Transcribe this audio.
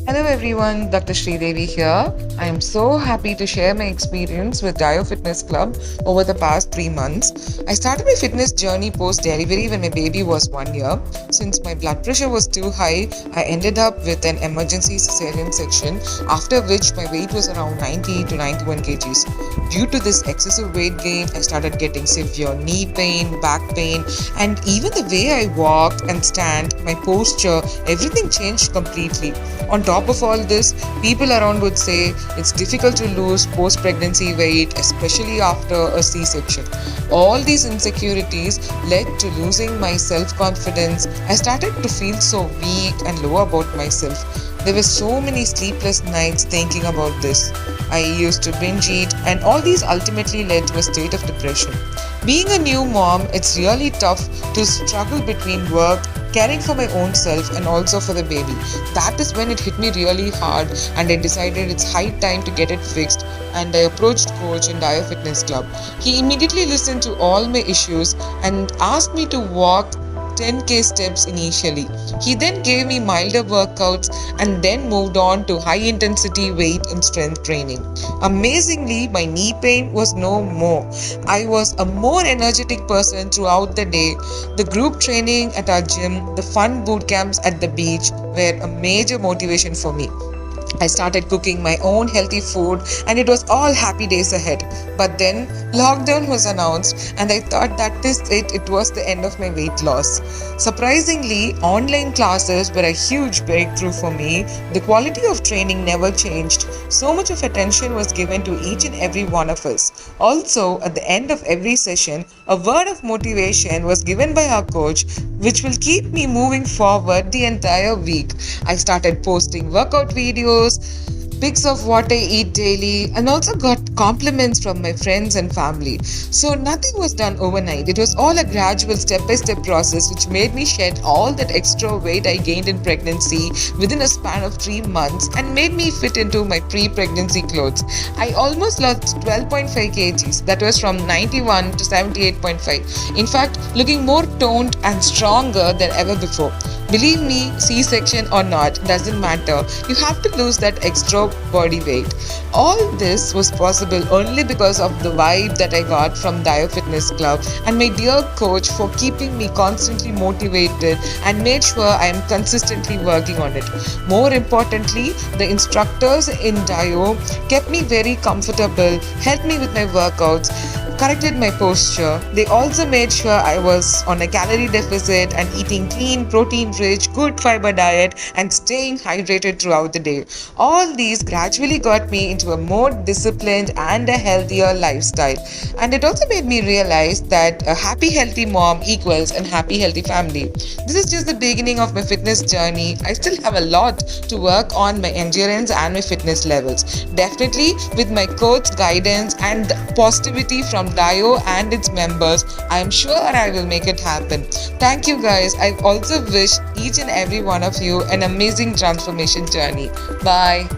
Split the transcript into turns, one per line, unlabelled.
Hello everyone, Dr. Sridevi here. I am so happy to share my experience with Dio Fitness Club over the past 3 months. I started my fitness journey post delivery when my baby was 1 year. Since my blood pressure was too high, I ended up with an emergency cesarean section, after which my weight was around 90 to 91 kgs. Due to this excessive weight gain, I started getting severe knee pain, back pain, and even the way I walk and stand, my posture, everything changed completely. On top of all this, people around would say it's difficult to lose post pregnancy weight, especially after a C section. All these insecurities led to losing my self confidence. I started to feel so weak and low about myself. There were so many sleepless nights thinking about this. I used to binge eat, and all these ultimately led to a state of depression. Being a new mom, it's really tough to struggle between work, caring for my own self, and also for the baby. That is when it hit me really hard, and I decided it's high time to get it fixed. And I approached coach in Dio Fitness Club. He immediately listened to all my issues and asked me to walk 10k steps initially. He then gave me milder workouts and then moved on to high intensity weight and strength training. Amazingly, my knee pain was no more. I was a more energetic person throughout the day. The group training at our gym, the fun boot camps at the beach were a major motivation for me. I started cooking my own healthy food and it was all happy days ahead. But then lockdown was announced and I thought that is it. It was the end of my weight loss. Surprisingly, online classes were a huge breakthrough for me. The quality of training never changed. So much of attention was given to each and every one of us. Also, at the end of every session, a word of motivation was given by our coach, which will keep me moving forward the entire week. I started posting workout videos, pics of what I eat daily, and also got compliments from my friends and family. So nothing was done overnight. It was all a gradual step-by-step process which made me shed all that extra weight I gained in pregnancy within a span of 3 months and made me fit into my pre-pregnancy clothes. I almost lost 12.5 kgs. That was from 91 to 78.5. In fact, looking more toned and stronger than ever before. Believe me, C-section or not, doesn't matter. You have to lose that extra body weight. All this was possible only because of the vibe that I got from Dio Fitness Club and my dear coach for keeping me constantly motivated and made sure I am consistently working on it. More importantly, the instructors in Dio kept me very comfortable, helped me with my workouts, corrected my posture. They also made sure I was on a calorie deficit and eating clean, protein rich, good fiber diet and staying hydrated throughout the day. All these gradually got me into a more disciplined and a healthier lifestyle. And it also made me realize that a happy, healthy mom equals a happy, healthy family. This is just the beginning of my fitness journey. I still have a lot to work on my endurance and my fitness levels. Definitely, with my coach guidance and the positivity from Dio and its members, I am sure I will make it happen. Thank you guys. I also wish each and every one of you an amazing transformation journey. Bye.